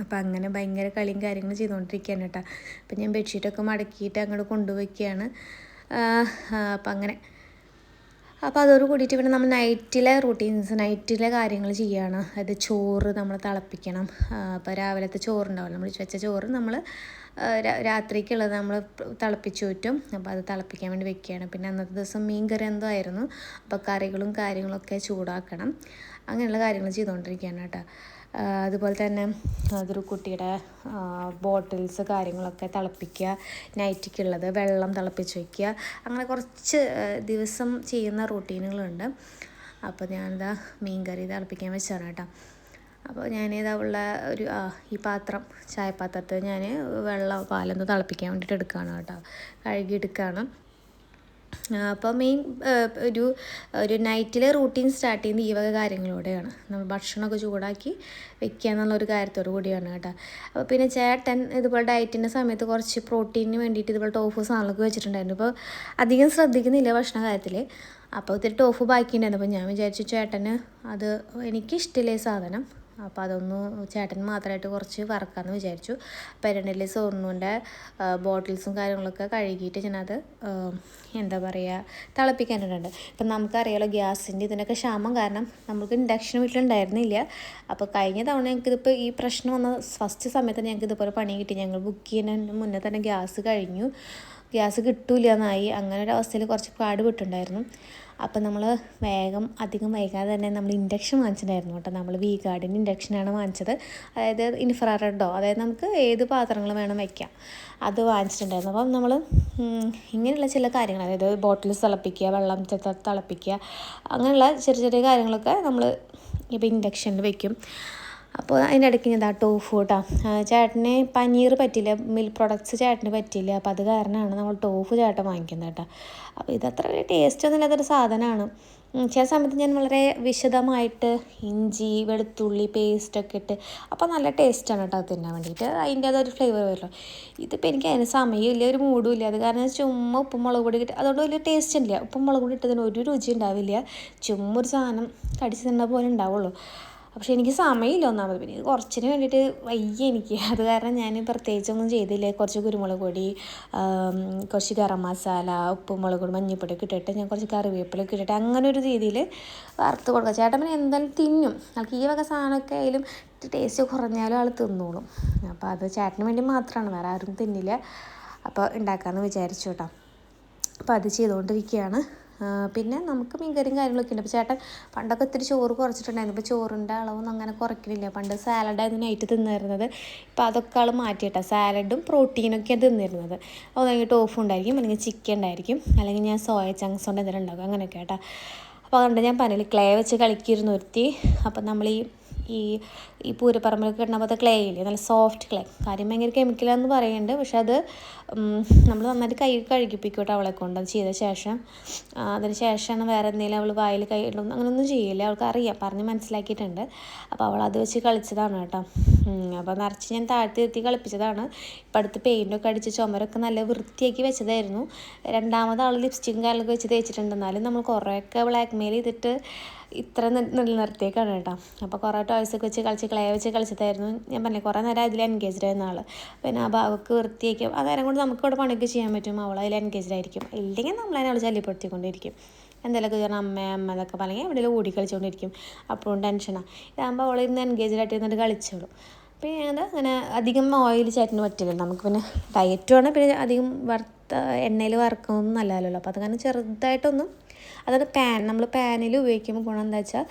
അപ്പോൾ അങ്ങനെ ഭയങ്കര കളിയും കാര്യങ്ങളും ചെയ്തുകൊണ്ടിരിക്കുകയാണ് കേട്ടോ. അപ്പം ഞാൻ ബെഡ്ഷീറ്റൊക്കെ മടക്കിയിട്ട് അങ്ങോട്ട് കൊണ്ടുവയ്ക്കുകയാണ്. അപ്പം അങ്ങനെ അപ്പോൾ അതോട് കൂടിയിട്ട് പിന്നെ നമ്മൾ നൈറ്റിലെ കാര്യങ്ങൾ ചെയ്യുകയാണ്. അതായത് ചോറ് നമ്മൾ തിളപ്പിക്കണം. അപ്പോൾ രാവിലത്തെ ചോറുണ്ടാവും, നമ്മൾ വെച്ച ചോറ് നമ്മൾ രാത്രിക്കുള്ളത് നമ്മൾ തിളപ്പിച്ച് ഊറ്റും. അപ്പോൾ അത് തിളപ്പിക്കാൻ വേണ്ടി വെക്കുകയാണ്. പിന്നെ അന്നത്തെ ദിവസം മീൻ കറി എന്തോ ആയിരുന്നു, അപ്പോൾ കറികളും കാര്യങ്ങളൊക്കെ ചൂടാക്കണം. അങ്ങനെയുള്ള കാര്യങ്ങൾ ചെയ്തുകൊണ്ടിരിക്കുകയാണ് കേട്ടോ. അതുപോലെ തന്നെ അതൊരു കുട്ടിയുടെ ബോട്ടിൽസ് കാര്യങ്ങളൊക്കെ തിളപ്പിക്കുക, നൈറ്റിക്കുള്ളത് വെള്ളം തിളപ്പിച്ച് വയ്ക്കുക, അങ്ങനെ കുറച്ച് ദിവസം ചെയ്യുന്ന റൂട്ടീനുകളുണ്ട്. അപ്പോൾ ഞാനിതാ മീൻ കറി തിളപ്പിക്കാൻ വെച്ചാണ് കേട്ടോ. അപ്പോൾ ഞാനിതാ ഉള്ള ഒരു ഈ പാത്രം ചായപാത്രത്തിൽ ഞാൻ പാലൊന്ന് തിളപ്പിക്കാൻ വേണ്ടിയിട്ട് എടുക്കുകയാണ് കേട്ടോ, കഴുകിയെടുക്കുകയാണ്. അപ്പോൾ മെയിൻ ഒരു നൈറ്റിലെ റൂട്ടീൻ സ്റ്റാർട്ട് ചെയ്യുന്നത് ഈ വക കാര്യങ്ങളോടെയാണ്. നമ്മൾ ഭക്ഷണമൊക്കെ ചൂടാക്കി വെക്കുക എന്നുള്ളൊരു കാര്യത്തോടു കൂടിയാണ് കേട്ടോ. അപ്പോൾ പിന്നെ ചേട്ടൻ ഇതുപോലെ ഡയറ്റിൻ്റെ സമയത്ത് കുറച്ച് പ്രോട്ടീനിന് വേണ്ടിയിട്ട് ഇതുപോലെ ടോഫു സാധനങ്ങളൊക്കെ വെച്ചിട്ടുണ്ടായിരുന്നു. അപ്പോൾ അധികം ശ്രദ്ധിക്കുന്നില്ല ഭക്ഷണ കാര്യത്തിൽ. അപ്പോൾ ഇത്തിരി ടോഫു ബാക്കിയുണ്ടായിരുന്നു. അപ്പോൾ ഞാൻ വിചാരിച്ചു ചേട്ടന് അത് എനിക്കിഷ്ടമില്ല ഈ സാധനം, അപ്പോൾ അതൊന്ന് ചേട്ടന് മാത്രമായിട്ട് കുറച്ച് വറക്കാമെന്ന് വിചാരിച്ചു. പെരണ്ടിലെ സോറിനുൻ്റെ ബോട്ടിൽസും കാര്യങ്ങളൊക്കെ കഴുകിയിട്ട് ഞാനത് എന്താ പറയുക തിളപ്പിക്കാനിട്ടുണ്ട്. ഇപ്പം നമുക്കറിയാലോ ഗ്യാസിൻ്റെ ഇതിനൊക്കെ ക്ഷാമം കാരണം നമുക്ക് ഇൻഡക്ഷൻ വീട്ടിലുണ്ടായിരുന്നില്ല. അപ്പോൾ കഴിഞ്ഞ തവണ ഞങ്ങൾക്കിതിപ്പോൾ ഈ പ്രശ്നം വന്ന ഫസ്റ്റ് സമയത്ത് ഞങ്ങൾക്ക് ഇതുപോലെ പണി കിട്ടി. ഞങ്ങൾ ബുക്ക് ചെയ്യുന്നതിന് മുന്നേ തന്നെ ഗ്യാസ് കഴിഞ്ഞു, ഗ്യാസ് കിട്ടൂല എന്നായി. അങ്ങനെ ഒരു അവസ്ഥയിൽ കുറച്ച് പാട് വിട്ടുണ്ടായിരുന്നു. അപ്പം നമ്മൾ വേഗം അധികം വൈകാതെ തന്നെ നമ്മൾ ഇൻഡക്ഷൻ വാങ്ങിച്ചിട്ടുണ്ടായിരുന്നു കേട്ടോ. നമ്മൾ വി ഗാർഡിൻ്റെ ഇൻഡക്ഷനാണ് വാങ്ങിച്ചത്. അതായത് ഇൻഫ്രാറെഡോ, അതായത് നമുക്ക് ഏത് പാത്രങ്ങൾ വേണം വയ്ക്കാം, അത് വാങ്ങിച്ചിട്ടുണ്ടായിരുന്നു. അപ്പം നമ്മൾ ഇങ്ങനെയുള്ള ചില കാര്യങ്ങൾ, അതായത് ബോട്ടിൽ തിളപ്പിക്കുക, വെള്ളം തിളപ്പിക്കുക, അങ്ങനെയുള്ള ചെറിയ ചെറിയ കാര്യങ്ങളൊക്കെ നമ്മൾ ഇപ്പോൾ ഇൻഡക്ഷനിൽ വയ്ക്കും. അപ്പോൾ അതിൻ്റെ ഇടയ്ക്ക് ഞാൻ ടോഫു കേട്ടോ, ചേട്ടന് പനീർ പറ്റില്ല, മിൽക്ക് പ്രൊഡക്ട്സ് ചേട്ടന് പറ്റില്ല. അപ്പോൾ അത് കാരണമാണ് നമ്മൾ ടോഫു ചേട്ടൻ വാങ്ങിക്കുന്നത് കേട്ടോ. അപ്പോൾ ഇതത്ര വലിയ ടേസ്റ്റ് ഒന്നും ഇല്ലാത്തൊരു സാധനമാണ്. ചില സമയത്ത് ഞാൻ വളരെ വിശദമായിട്ട് ഇഞ്ചി വെളുത്തുള്ളി പേസ്റ്റൊക്കെ ഇട്ട്, അപ്പോൾ നല്ല ടേസ്റ്റാണ് കേട്ടോ തിന്നാൻ വേണ്ടിയിട്ട്, അതിൻ്റെ അതൊരു ഫ്ലേവർ വരുമല്ലോ. ഇതിപ്പോൾ എനിക്ക് അതിന് സമയമില്ല, ഒരു മൂഡും ഇല്ല. അത് കാരണം ചുമ്മാ ഉപ്പും മുളക് പൊടി ഇട്ട്, അതുകൊണ്ട് വലിയ ടേസ്റ്റ് ഇല്ല. ഉപ്പും മുളക് പൊടി ഇട്ടതിന് ഒരു രുചി ഉണ്ടാവില്ല, ചുമ്മാ ഒരു സാധനം കടിച്ച് തിന്ന പോലെ ഉണ്ടാവുള്ളൂ. പക്ഷേ എനിക്ക് സമയമില്ല ഒന്നാമത്, പിന്നെ ഇത് കുറച്ചിന് വേണ്ടിയിട്ട് വയ്യ എനിക്ക്. അത് കാരണം ഞാൻ പ്രത്യേകിച്ചൊന്നും ചെയ്തില്ല. കുറച്ച് കുരുമുളക് പൊടി, കുറച്ച് ഗരം മസാല, ഉപ്പും മുളക് പൊടി, മഞ്ഞൾപ്പൊടിയൊക്കെ ഇട്ടിട്ട് ഞാൻ കുറച്ച് കറിവേപ്പിലൊക്കെ ഇട്ടിട്ട് അങ്ങനെ ഒരു രീതിയിൽ വറുത്ത് കൊടുക്കുക. ചേട്ടൻ പിന്നെ എന്തായാലും തിന്നും, ആൾക്ക് ഈ വക സാധനമൊക്കെ ആയാലും ടേസ്റ്റ് കുറഞ്ഞാലും ആൾ തിന്നോളും. അപ്പോൾ അത് ചേട്ടന് വേണ്ടി മാത്രമാണ്, വേറെ ആരും തിന്നില്ല. അപ്പോൾ ഉണ്ടാക്കാമെന്ന് വിചാരിച്ചു കേട്ടോ. അപ്പോൾ അത് ചെയ്തുകൊണ്ടിരിക്കുകയാണ്. പിന്നെ നമുക്ക് മീൻകറിയും കാര്യങ്ങളൊക്കെ ഉണ്ട്. അപ്പോൾ ചേട്ടൻ പണ്ടൊക്കെ ഒത്തിരി ചോറ് കുറച്ചിട്ടുണ്ടായിരുന്നു. ഇപ്പോൾ ചോറിൻ്റെ അളവൊന്നും അങ്ങനെ കുറയ്ക്കലില്ല. പണ്ട് സാലഡായിരുന്നു നൈറ്റ് തിന്നിരുന്നത്. ഇപ്പോൾ അതൊക്കെ ആൾ മാറ്റിയിട്ടാണ്, സാലഡും പ്രോട്ടീനൊക്കെയാണ് തിന്നിരുന്നത്. അതെങ്കിൽ ടോഫു ഉണ്ടായിരിക്കും, അല്ലെങ്കിൽ ചിക്കൻ ഉണ്ടായിരിക്കും, അല്ലെങ്കിൽ ഞാൻ സോയ ചങ്ക്സ് കൊണ്ട് എന്തെങ്കിലും ഉണ്ടാക്കും, അങ്ങനെയൊക്കെ കേട്ടോ. അപ്പോൾ അതുകൊണ്ട് ഞാൻ പറഞ്ഞില്ല, ക്ലേ വെച്ച് കളിക്കിരുന്നു ഒരുത്തി. അപ്പം നമ്മൾ ഈ പൂരപ്പറമ്പിലൊക്കെ കിട്ടുന്ന പോലത്തെ ക്ലേ ഇല്ലേ, നല്ല സോഫ്റ്റ് ക്ലേ, കാര്യം ഭയങ്കര കെമിക്കലാണെന്ന് പറയുന്നുണ്ട്. പക്ഷെ അത് നമ്മൾ നന്നായിട്ട് കൈ കഴുകിപ്പിക്കട്ടെ അവളെ കൊണ്ട്. അത് ചെയ്ത ശേഷം അതിന് ശേഷമാണ് വേറെ എന്തെങ്കിലും അവൾ വായിൽ കൈ ഇടും, അങ്ങനെയൊന്നും ചെയ്യില്ല, അവൾക്ക് അറിയാം, പറഞ്ഞ് മനസ്സിലാക്കിയിട്ടുണ്ട്. അപ്പോൾ അവൾ അത് വെച്ച് കളിച്ചതാണ് കേട്ടോ. അപ്പോൾ നിറച്ച് ഞാൻ താഴ്ത്തി എത്തി കളിപ്പിച്ചതാണ്. ഇപ്പം അടുത്ത് പെയിൻറ്റൊക്കെ അടിച്ച് ചുമരൊക്കെ നല്ല വൃത്തിയാക്കി വെച്ചതായിരുന്നു. രണ്ടാമത് ആൾ ലിപ്സ്റ്റിക്കും കാര്യങ്ങളൊക്കെ വെച്ച് തേച്ചിട്ടുണ്ട്. എന്നാലും നമ്മൾ കുറേയൊക്കെ ബ്ലാക്ക് മെയിൽ ചെയ്തിട്ട് ഇത്ര നിലനിർത്തിയേക്കാണ് കേട്ടോ. അപ്പോൾ കുറേ ടോയ്സൊക്കെ വെച്ച് കളിച്ച് ക്ലേ വെച്ച് കളിച്ചതായിരുന്നു. ഞാൻ പറഞ്ഞില്ലേ, കുറേ നേരം അതിൽ എൻഗേജ്ഡ് ആയിരുന്ന ആൾ. പിന്നെ ആ ഭാഗമൊക്കെ വൃത്തിയാക്കും. ആ നേരം കൊണ്ട് നമുക്ക് ഇവിടെ പണിയൊക്കെ ചെയ്യാൻ പറ്റും. അവൾ അതിൽ എൻഗേജ്ഡ് ആയിരിക്കും. ഇല്ലെങ്കിൽ നമ്മളതിനെ അവൾ ശല്യപ്പെടുത്തിക്കൊണ്ടിരിക്കും. എന്തെങ്കിലുമൊക്കെ പറഞ്ഞാൽ അമ്മ എന്നൊക്കെ പറഞ്ഞെങ്കിൽ എവിടെയെങ്കിലും ഓടി കളിച്ചുകൊണ്ടിരിക്കും. അപ്പോഴും ടെൻഷനാണ്. ഇതാകുമ്പോൾ അവൾ ഇന്ന് എൻഗേജ്ഡ് ആയിട്ട് ഇരുന്നിട്ട് കളിച്ചോളും. പിന്നെ അത് അങ്ങനെ അധികം ഓയിൽ ചേട്ടന് പറ്റില്ല. നമുക്ക് പിന്നെ ഡയറ്റുമാണ്, പിന്നെ അധികം എണ്ണയിൽ വറുക്കുന്നൊന്നും നല്ലതല്ലോ. അപ്പോൾ അത് കാരണം ചെറുതായിട്ടൊന്നും, അതായത് നമ്മൾ പാനിൽ ഉപയോഗിക്കുമ്പോൾ ഗുണം എന്താ വെച്ചാൽ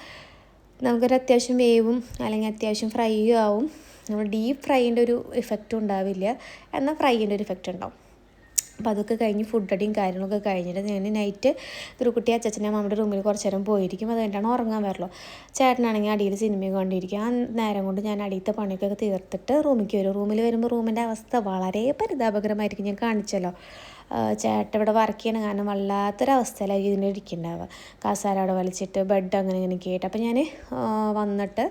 നമുക്കൊരു അത്യാവശ്യം വേവും അല്ലെങ്കിൽ അത്യാവശ്യം ഫ്രൈയും ആവും. നമ്മൾ ഡീപ്പ് ഫ്രൈൻ്റെ ഒരു ഇഫക്റ്റും ഉണ്ടാവില്ല, എന്നാൽ ഫ്രൈൻ്റെ ഒരു ഇഫക്റ്റ് ഉണ്ടാവും. അപ്പോൾ അതൊക്കെ കഴിഞ്ഞ് ഫുഡ് അടിയും കാര്യങ്ങളൊക്കെ കഴിഞ്ഞിട്ട് ഞാൻ നൈറ്റ് ധ്രുക്കുട്ടി അച്ഛൻ്റെ അമ്മയുടെ റൂമിൽ കുറച്ച് നേരം പോയിരിക്കും. അത് കഴിഞ്ഞിട്ടാണ് ഉറങ്ങാൻ വരല്ലോ. ചേട്ടനാണെങ്കിൽ അടിയിൽ സിനിമ കണ്ടിരിക്കും. ആ നേരം കൊണ്ട് ഞാൻ അടിയത്തെ പണിയൊക്കെ തീർത്തിട്ട് റൂമിലേക്ക് വരും. റൂമിൽ വരുമ്പോൾ റൂമിൻ്റെ അവസ്ഥ വളരെ പരിതാപകരമായിരിക്കും. ഞാൻ കാണിച്ചല്ലോ, ചേട്ടൻ ഇവിടെ വർക്ക് ചെയ്യണം കാരണം വല്ലാത്തൊരവസ്ഥയിലായിരിക്കും ഇതിൻ്റെ ഇരിക്കുന്നുണ്ടാവുക. കസാര അവിടെ വലിച്ചിട്ട് ബെഡ് അങ്ങനെ ഇങ്ങനെയൊക്കെ ആയിട്ട്. അപ്പോൾ ഞാൻ വന്നിട്ട്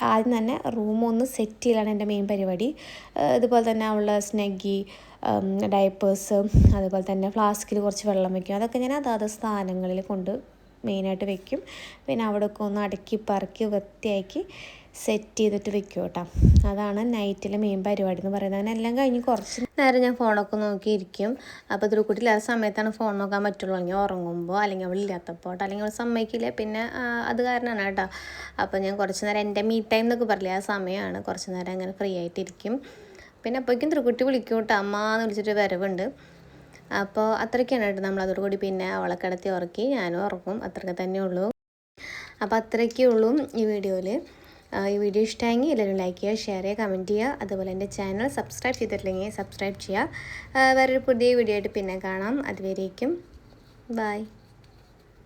ആദ്യം തന്നെ റൂമൊന്ന് സെറ്റ് ചെയ്യലാണ് എൻ്റെ മെയിൻ പരിപാടി. ഇതുപോലെ തന്നെ അവളുടെ സ്നഗ്ഗി, ഡയപ്പേഴ്സ്, അതുപോലെ തന്നെ ഫ്ലാസ്കിൽ കുറച്ച് വെള്ളം വയ്ക്കും. അതൊക്കെ ഞാൻ അതാത് സ്ഥാനങ്ങളിൽ കൊണ്ട് മെയിനായിട്ട് വെക്കും. പിന്നെ അവിടെയൊക്കെ ഒന്ന് അടുക്കി പറക്കി വൃത്തിയാക്കി സെറ്റ് ചെയ്തിട്ട് വെക്കും കേട്ടോ. അതാണ് നൈറ്റിലെ മെയിൻ പരിപാടി എന്ന് പറയുന്നത്. അങ്ങനെ എല്ലാം കഴിഞ്ഞ് കുറച്ച് നേരം ഞാൻ ഫോണൊക്കെ നോക്കിയിരിക്കും. അപ്പോൾ ധ്രുക്കുട്ടിയില്ലാത്ത സമയത്താണ് ഫോൺ നോക്കാൻ പറ്റുള്ളൂ, അല്ലെങ്കിൽ ഉറങ്ങുമ്പോൾ, അല്ലെങ്കിൽ അവളില്ലാത്തപ്പോൾ, അല്ലെങ്കിൽ അവൾ സമ്മതിക്കില്ല. പിന്നെ അത് കാരണമാണ് കേട്ടോ. അപ്പോൾ ഞാൻ കുറച്ച് നേരം എൻ്റെ മീ ടൈം എന്നൊക്കെ പറയില്ല, ആ സമയമാണ്. കുറച്ച് നേരം അങ്ങനെ ഫ്രീ ആയിട്ടിരിക്കും. പിന്നെ അപ്പോഴേക്കും ധ്രുക്കുട്ടി വിളിക്കും കേട്ടോ, അമ്മ എന്ന് വിളിച്ചിട്ട് വരവുണ്ട്. അപ്പോൾ അത്രയ്ക്കാണ് കേട്ടോ. നമ്മളതോടുകൂടി പിന്നെ അവളെ കിടത്തി ഉറക്കി ഞാനും ഉറക്കും, അത്രയ്ക്ക് തന്നെ ഉള്ളൂ. അപ്പോൾ അത്രയ്ക്കേ ഉള്ളൂ ഈ വീഡിയോയിൽ. ഈ വീഡിയോ ഇഷ്ടമായെങ്കിൽ എല്ലാവരും ലൈക്ക് ചെയ്യുക, ഷെയർ ചെയ്യുക, കമൻറ്റ് ചെയ്യുക. അതുപോലെ എൻ്റെ ചാനൽ സബ്സ്ക്രൈബ് ചെയ്തിട്ടില്ലെങ്കിൽ സബ്സ്ക്രൈബ് ചെയ്യുക. വേറൊരു പുതിയ വീഡിയോ ആയിട്ട് പിന്നെ കാണാം. അതുവരേക്കും ബൈ.